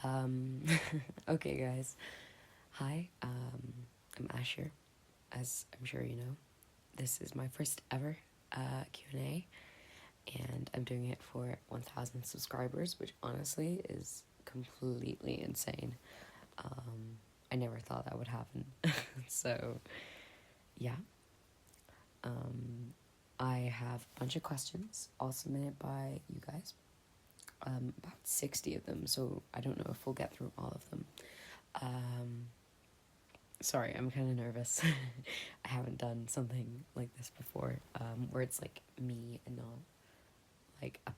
Um, okay, guys. Hi, I'm Asher, as I'm sure you know. This is my first ever Q&A, and I'm doing it for 1,000 subscribers, which honestly is completely insane. I never thought that would happen. So, yeah. I have a bunch of questions, all submitted by you guys. About 60 of them, so I don't know if we'll get through all of them. Sorry, I'm kind of nervous. I haven't done something like this before, where it's like me and not like a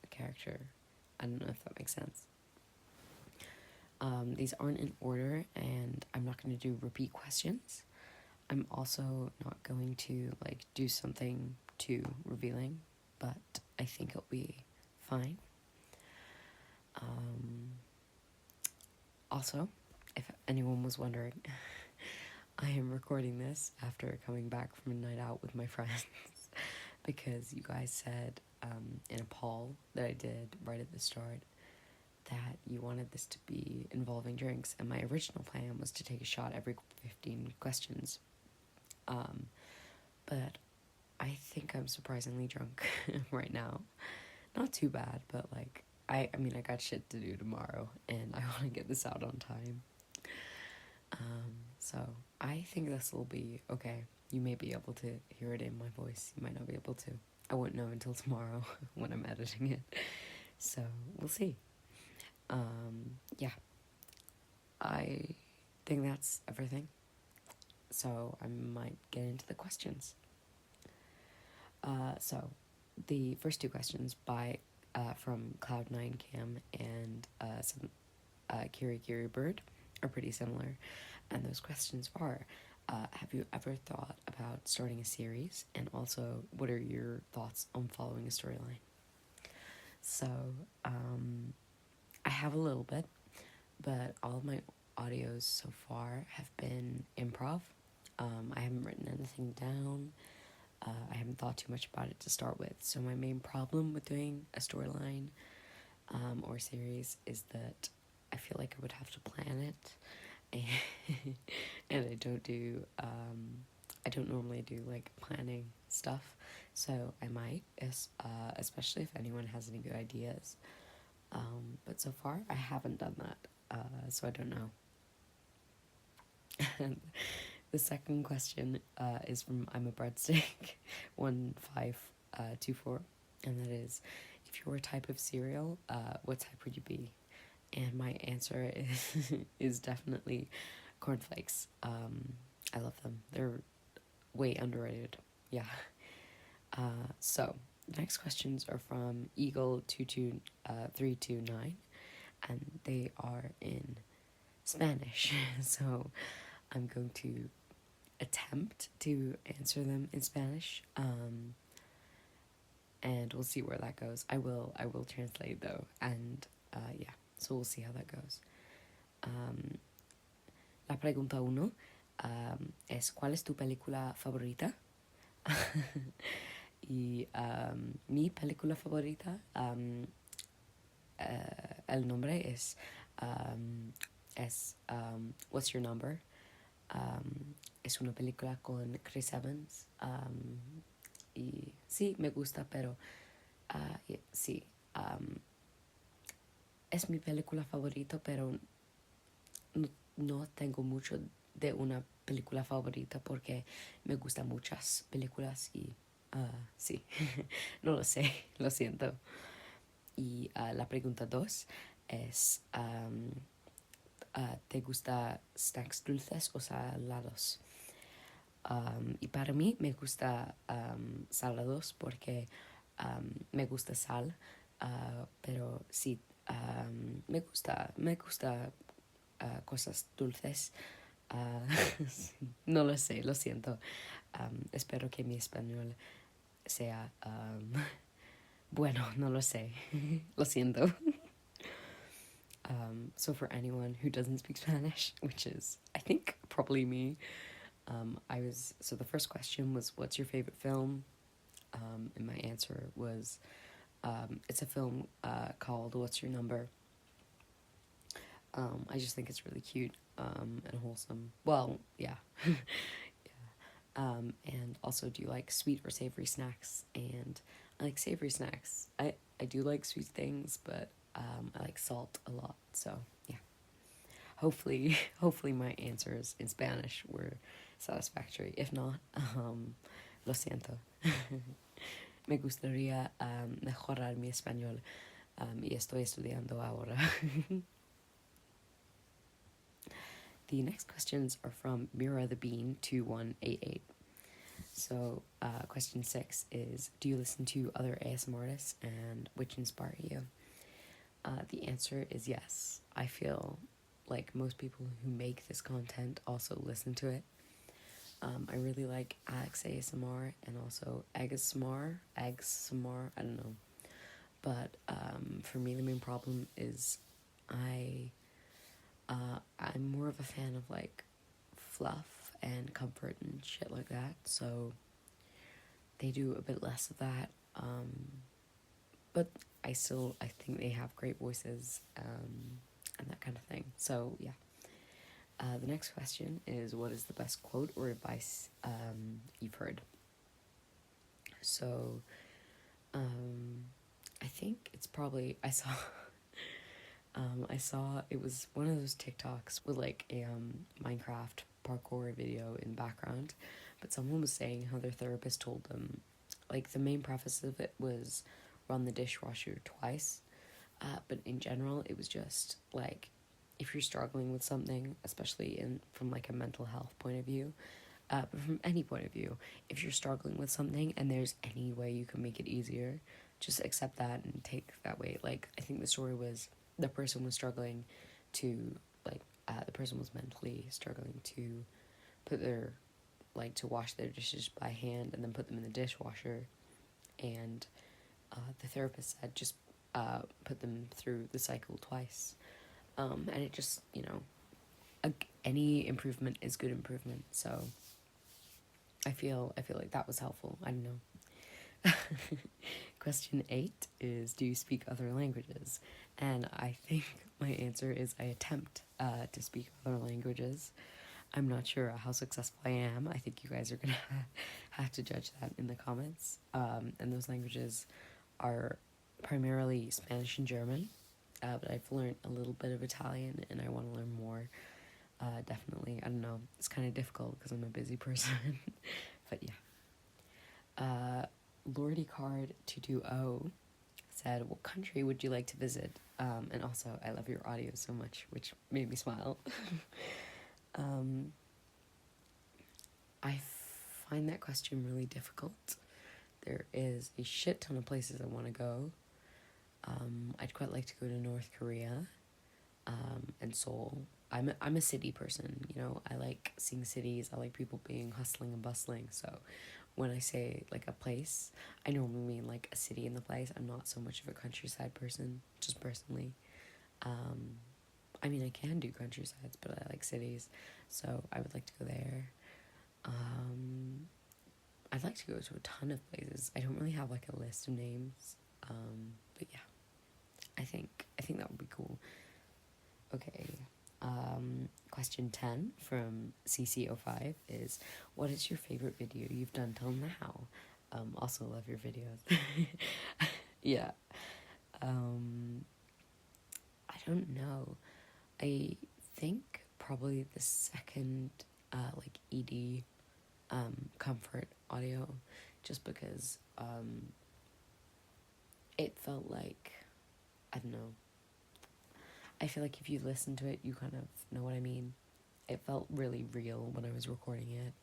character. I don't know if that makes sense. These aren't in order, and I'm not going to do repeat questions. I'm also not going to like do something too revealing, but I think it'll be fine. Also, if anyone was wondering, I am recording this after coming back from a night out with my friends because you guys said in a poll that I did right at the start that you wanted this to be involving drinks, and my original plan was to take a shot every 15 questions. But I think I'm surprisingly drunk right now. Not too bad, but like I mean I got shit to do tomorrow and I want to get this out on time. So I think this will be okay. You may be able to hear it in my voice. You might not be able to. I won't know until tomorrow when I'm editing it. So we'll see. Yeah. I think that's everything. So I might get into the questions. So the first two questions from Cloud9Cam and Kiri Kiri Bird are pretty similar. And those questions are, have you ever thought about starting a series? And also, what are your thoughts on following a storyline? So, I have a little bit, but all of my audios so far have been improv. I haven't written anything down. I haven't thought too much about it to start with. So my main problem with doing a storyline or series is that I feel like I would have to plan it. And I don't normally do like planning stuff, so I might, especially if anyone has any good ideas. But so far I haven't done that, so I don't know. The second question is from I'm a Breadstick 1524, and that is, if you were a type of cereal, what type would you be? And my answer is definitely cornflakes. I love them. They're way underrated. Yeah. So the next questions are from Eagle22329, and they are in Spanish. So I'm going to attempt to answer them in Spanish. And we'll see where that goes. I will translate though, and yeah. So we'll see how that goes. La pregunta uno es ¿cuál es tu película favorita? Y mi película favorita, el nombre es What's Your Number? Es una película con Chris Evans. Y sí, me gusta, pero sí. Es mi película favorita, pero no tengo mucho de una película favorita porque me gustan muchas películas y sí, no lo sé, lo siento. Y la pregunta 2 es, ¿te gusta snacks dulces o salados? Y para mí me gusta salados porque me gusta sal, pero sí, me gusta cosas dulces. No lo sé, lo siento. Espero que mi español sea bueno, no lo sé. Lo siento. So for anyone who doesn't speak Spanish, which is, I think, probably me, so the first question was, what's your favorite film? And my answer was, it's a film called What's Your Number? I just think it's really cute and wholesome. Well, yeah. Yeah. And also, do you like sweet or savory snacks? And I like savory snacks. I do like sweet things, but I like salt a lot. So yeah. Hopefully, hopefully my answers in Spanish were satisfactory. If not, lo siento. Me gustaría mejorar mi español y estoy estudiando ahora. The next questions are from Mira the Bean 2188. So, question 6 is, do you listen to other ASMR artists and which inspire you? The answer is yes. I feel like most people who make this content also listen to it. I really like Alex ASMR and also ASMR, I don't know. But for me, the main problem is I'm more of a fan of like fluff and comfort and shit like that. So they do a bit less of that. But I think they have great voices and that kind of thing. So yeah. The next question is, what is the best quote or advice you've heard? So I think it's probably I saw it was one of those TikToks with like a Minecraft parkour video in background, but someone was saying how their therapist told them, like the main preface of it was run the dishwasher twice, but in general it was just like if you're struggling with something, especially from like a mental health point of view, but from any point of view, if you're struggling with something and there's any way you can make it easier, just accept that and take that way. Like I think the story was the person was struggling to the person was mentally struggling to put their to wash their dishes by hand and then put them in the dishwasher, and the therapist said just put them through the cycle twice, and it just any improvement is good improvement. So I feel like that was helpful. I don't know. Question 8 is, do you speak other languages? And I think my answer is I attempt to speak other languages. I'm not sure how successful I am. I think you guys are going to have to judge that in the comments. And those languages are primarily Spanish and German, but I've learned a little bit of Italian and I want to learn more. Definitely. I don't know. It's kind of difficult because I'm a busy person. But yeah. Lordy Card 220 said, what country would you like to visit? And also, I love your audio so much, which made me smile. I find that question really difficult. There is a shit ton of places I want to go. I'd quite like to go to North Korea and Seoul. I'm a city person, I like seeing cities. I like people being hustling and bustling. So when I say like a place, I normally mean like a city in the place. I'm not so much of a countryside person, just personally. I mean, I can do countrysides, but I like cities, so I would like to go there. I'd like to go to a ton of places. I don't really have like a list of names, but yeah, I think that would be cool. Okay, question 10 from CC05 is, what is your favorite video you've done till now? Also love your videos. Yeah. I don't know. I think probably the second ED comfort audio, just because it felt like, I don't know, I feel like if you listen to it you kind of know what I mean. It felt really real when I was recording it.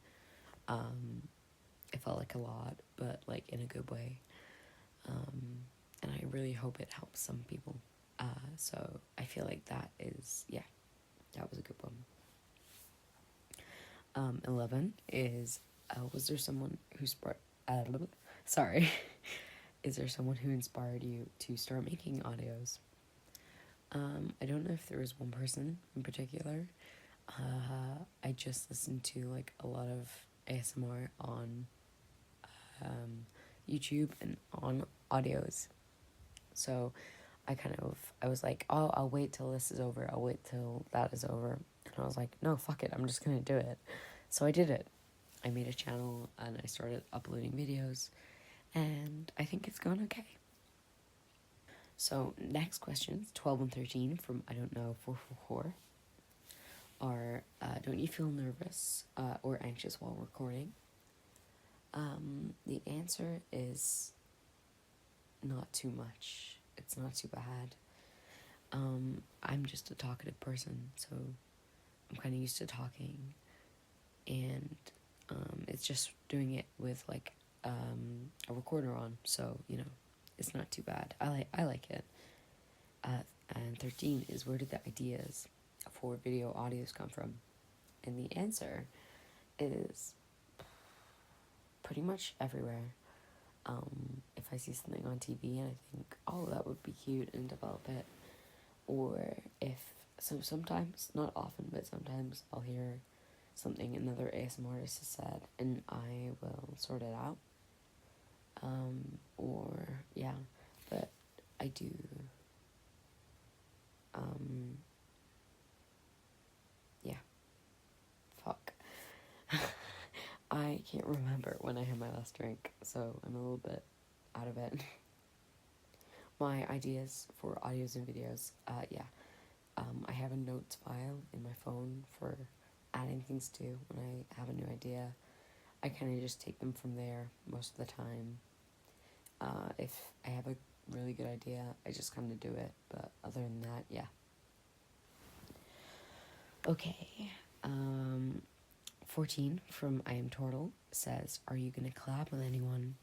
It felt like a lot, but like in a good way, and I really hope it helps some people. So I feel like that was a good one. 11 is, was there someone who is there someone who inspired you to start making audios? I don't know if there was one person in particular. I just listened to like a lot of ASMR on YouTube and on audios. So I was like, oh, I'll wait till this is over. I'll wait till that is over. And I was like, no, fuck it. I'm just going to do it. So I did it. I made a channel and I started uploading videos. And I think it's gone okay. So next questions, 12 and 13 from I don't know 444 are don't you feel nervous or anxious while recording? The answer is not too much. It's not too bad. I'm just a talkative person, so I'm kind of used to talking, and it's just doing it with like a recorder on, so you know, it's not too bad. I like it. And 13 is where did the ideas for video audios come from? And the answer is pretty much everywhere. If I see something on TV and I think, oh, that would be cute, and develop it, or if so, sometimes, not often, but sometimes I'll hear something another ASMR artist has said, and I will sort it out. Or yeah, but I do. Yeah, fuck. I can't remember when I had my last drink, so I'm a little bit out of it. My ideas for audios and videos, yeah. I have a notes file in my phone for adding things to when I have a new idea. I kind of just take them from there most of the time. If I have a really good idea, I just kind of do it. But other than that, yeah. Okay. 14 from I Am Turtle says, are you going to collab with anyone?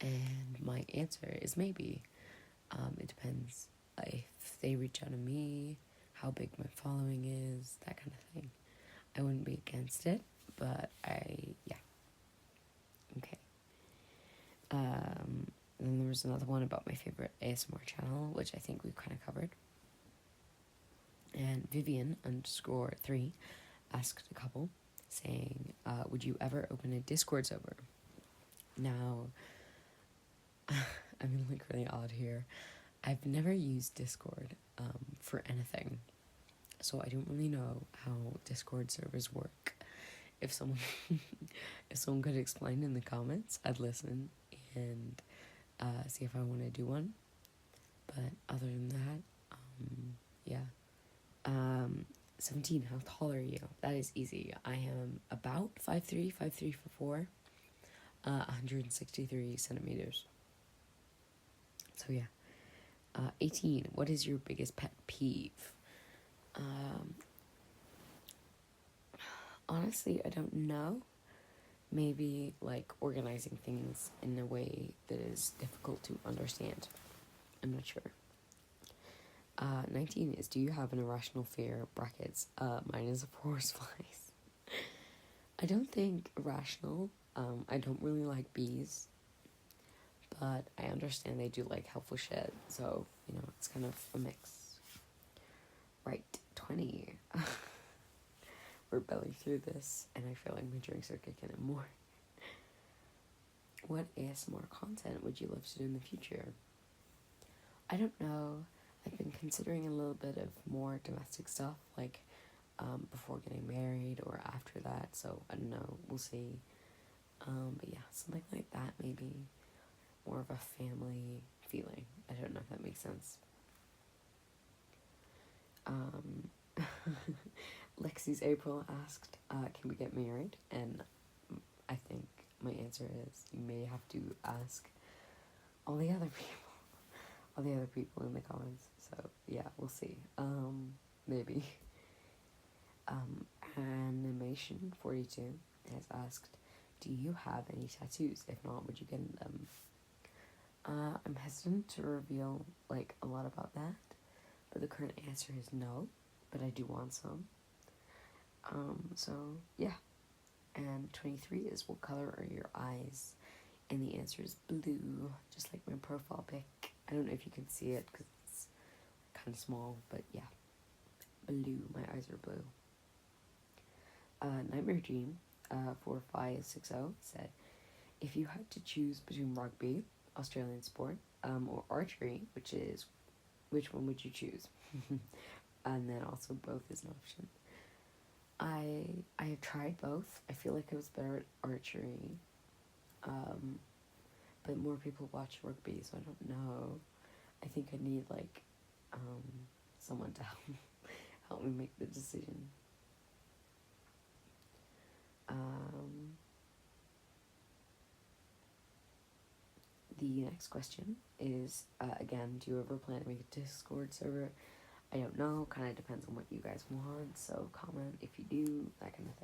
And my answer is maybe. It depends if they reach out to me, how big my following is, that kind of thing. I wouldn't be against it, but yeah. Okay. Then there was another one about my favorite ASMR channel, which I think we've kind of covered. And Vivian_3 asked a couple, saying, would you ever open a Discord server? Now, I'm going to look really odd here. I've never used Discord for anything, so I don't really know how Discord servers work. If someone could explain in the comments, I'd listen and see if I want to do one. But other than that, yeah. 17, how tall are you? That is easy. I am about 5'3", 5'3" for 4, 163 centimeters. So yeah. 18, what is your biggest pet peeve? Honestly, I don't know. Maybe like organizing things in a way that is difficult to understand. I'm not sure. 19 is, do you have an irrational fear, brackets, mine is of horseflies. I don't think irrational. I don't really like bees, but I understand they do like helpful shit, so, you know, it's kind of a mix. Right, 20. We're belly through this, and I feel like my drinks are kicking in more. What ASMR content would you love to do in the future? I don't know. I've been considering a little bit of more domestic stuff, like before getting married or after that, so I don't know, we'll see. But yeah, something like that, maybe more of a family feeling. I don't know if that makes sense. Lexi's April asked, can we get married? And I think my answer is you may have to ask all the other people in the comments. So yeah, we'll see. Maybe. Animation 42 has asked, do you have any tattoos? If not, would you get them? I'm hesitant to reveal like a lot about that, but the current answer is no, but I do want some. So yeah. And 23 is, what color are your eyes? And the answer is blue, just like my profile pic. I don't know if you can see it because it's kind of small, but yeah, blue. My eyes are blue. Nightmare Dream 4560 said, if you had to choose between rugby, Australian sport, or archery, which is which one would you choose? And then also both is an option. I have tried both. I feel like I was better at archery. But more people watch rugby, so I don't know. I think I need like someone to help me make the decision. The next question is, again, do you ever plan to make a Discord server? I don't know, kind of depends on what you guys want, so comment if you do, that kind of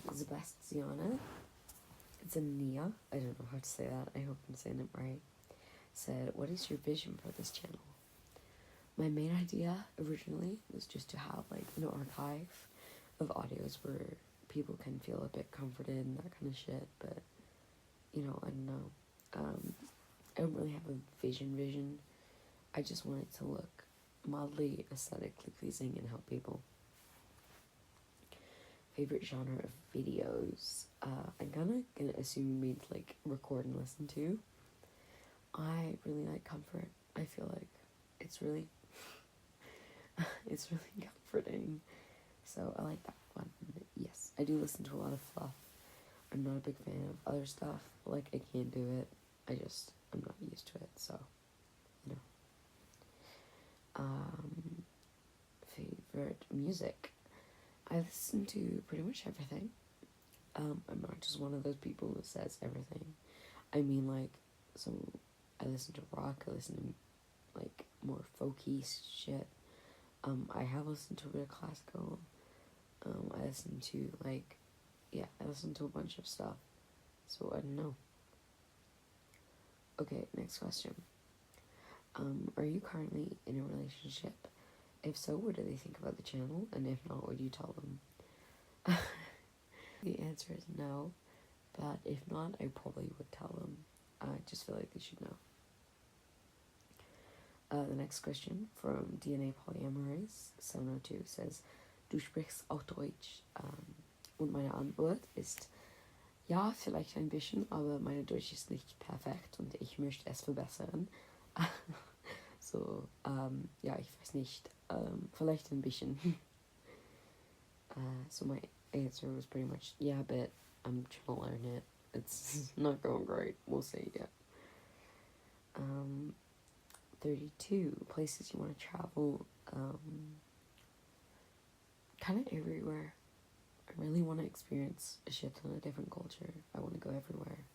thing. Sebastiana, it's a Nia, I don't know how to say that, I hope I'm saying it right, said, what is your vision for this channel? My main idea originally was just to have like an archive of audios where people can feel a bit comforted and that kind of shit, but you know, I don't know. I don't really have a vision. I just want it to look mildly aesthetically pleasing and help people. Favorite genre of videos? I'm gonna assume you mean like record and listen to. I really like comfort. I feel like it's really comforting. So I like that one. Yes, I do listen to a lot of fluff. I'm not a big fan of other stuff. Like, I can't do it. I'm not used to it, so, you know. Favorite music? I listen to pretty much everything. I'm not just one of those people who says everything. I mean, like, I listen to rock, I listen to, like, more folky shit. I have listened to a bit of classical. I listen to, like, I listen to a bunch of stuff. So, I don't know. Okay, next question. Are you currently in a relationship? If so, what do they think about the channel? And if not, would you tell them? The answer is no. But if not, I probably would tell them. I just feel like they should know. The next question from DNA Polymerase 702 says, Du sprichst auch Deutsch. Und meine Antwort ist, ja, vielleicht ein bisschen, aber meine Deutsch ist nicht perfekt und ich möchte es verbessern. So, ja, ich weiß nicht, vielleicht ein bisschen. So my answer was pretty much, yeah, but I'm trying to learn it. It's not going great. We'll see, yeah. 32, places you want to travel. Kind of everywhere. I really want to experience a shit ton of different culture. I want to go everywhere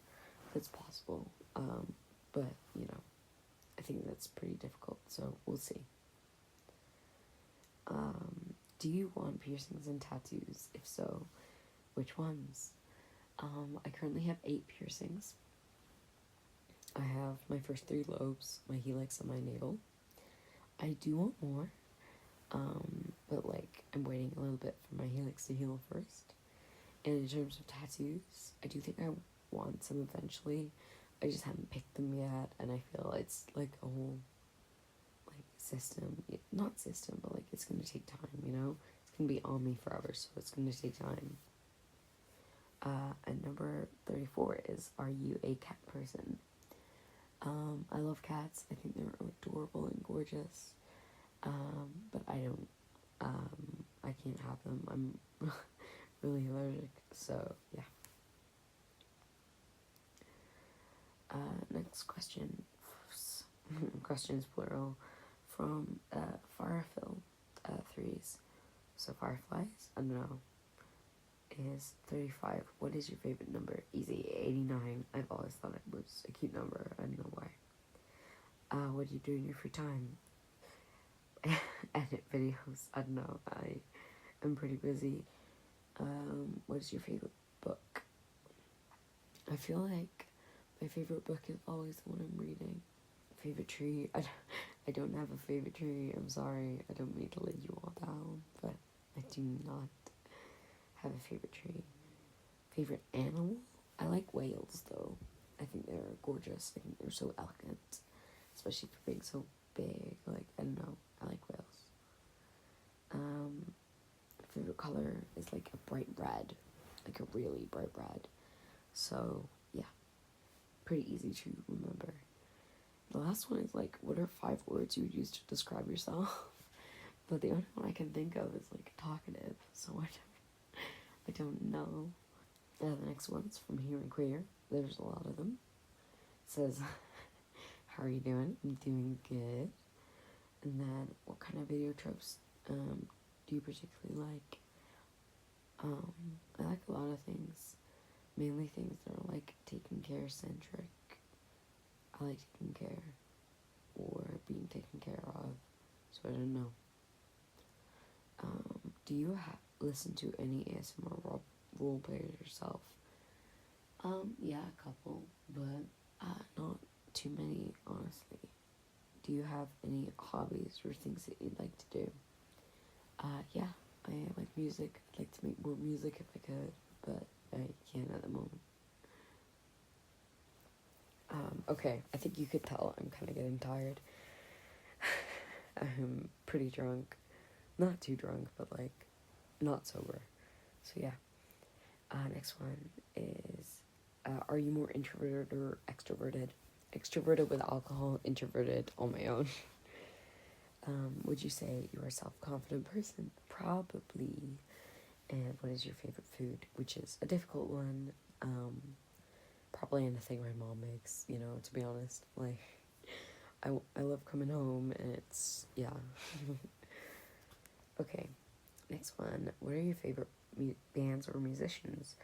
if it's possible. But, you know, I think that's pretty difficult, so we'll see. Do you want piercings and tattoos? If so, which ones? I currently have 8 piercings. I have my first 3 lobes, my helix, and my navel. I do want more, but like I'm waiting a little bit for my helix to heal first. And in terms of tattoos, I do think I want some eventually. I just haven't picked them yet, and I feel it's like a whole like system, not system, but like it's gonna take time, you know? It's gonna be on me forever, so it's gonna take time. And number 34 is, are you a cat person? I love cats. I think they're adorable and gorgeous. But I don't, I can't have them. I'm really allergic, so yeah. Next question. Questions plural from Firefil 3s. So fireflies, I don't know, is 35. What is your favorite number? Easy. 89. I've always thought it was a cute number. I don't know why. What do you do in your free time? Edit videos. I don't know. I am pretty busy. What is your favorite book? I feel like my favorite book is always the one I'm reading. Favorite tree? I don't have a favorite tree. I'm sorry. I don't mean to let you all down, but I do not have a favorite tree. Favorite animal? I like whales, though. I think they're gorgeous. I think they're so elegant, especially for being so big. Like, I don't know. I like whales. Favorite color is like a bright red, like a really bright red. So yeah, pretty easy to remember. The last one is like, what are 5 words you would use to describe yourself? But the only one I can think of is like talkative, so I don't know. The next one's from Here and Queer. There's a lot of them. It says, how are you doing? I'm doing good. And then, what kind of video tropes do you particularly like? I like a lot of things. Mainly things that are like taking care centric. I like taking care or being taken care of. So I don't know. Do you listen to any ASMR role players yourself? Yeah, a couple, but not too many, honestly. Do you have any hobbies or things that you'd like to do? Yeah, I like music. I'd like to make more music if I could, but I can't at the moment. Okay, I think you could tell I'm kind of getting tired. I'm pretty drunk. Not too drunk, but like, not sober. So yeah. Next one is, are you more introverted or extroverted? Extroverted with alcohol, introverted on my own. Would you say you're a self-confident person? Probably. And what is your favorite food? Which is a difficult one. Probably anything my mom makes, to be honest. Like, I love coming home and it's, yeah. Okay, next one. What are your favorite bands or musicians?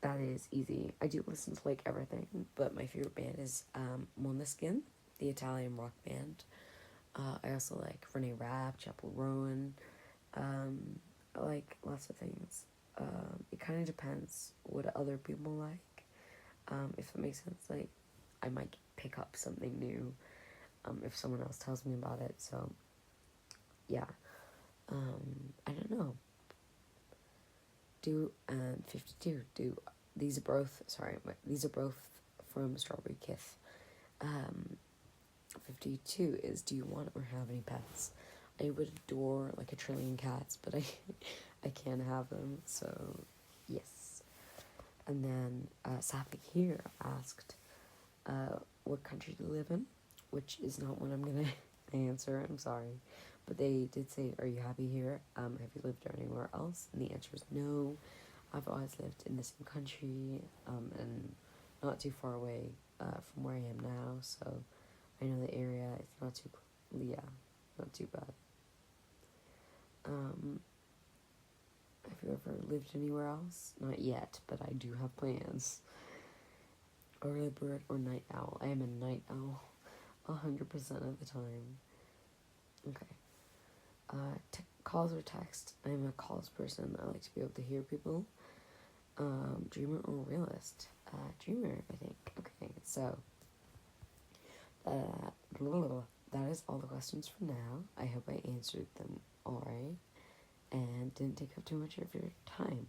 That is easy. I do listen to like everything, but my favorite band is Måneskin, the Italian rock band. I also like Renee Rapp, Chapel Rowan. I like lots of things. It kind of depends what other people like. If it makes sense, like I might pick up something new if someone else tells me about it. So yeah, I don't know. 52. These are both from Strawberry Kiss. 52 is, do you want or have any pets? I would adore like a trillion cats, but I can't have them, so yes. And then Sappy here asked, what country do you live in? Which is not what I'm gonna answer, I'm sorry. But they did say, are you happy here? Have you lived anywhere else? And the answer is no. I've always lived in the same country, and not too far away from where I am now, so I know the area. It's not too, not too bad. Have you ever lived anywhere else? Not yet, but I do have plans. Early bird or night owl? I am a night owl, 100% of the time. Okay. Calls or text? I'm a calls person. I like to be able to hear people. Dreamer or realist? Dreamer, I think. Okay, so that is all the questions for now. I hope I answered them alright and didn't take up too much of your time.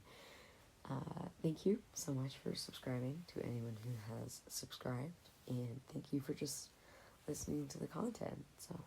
Thank you so much for subscribing to anyone who has subscribed, and thank you for just listening to the content. So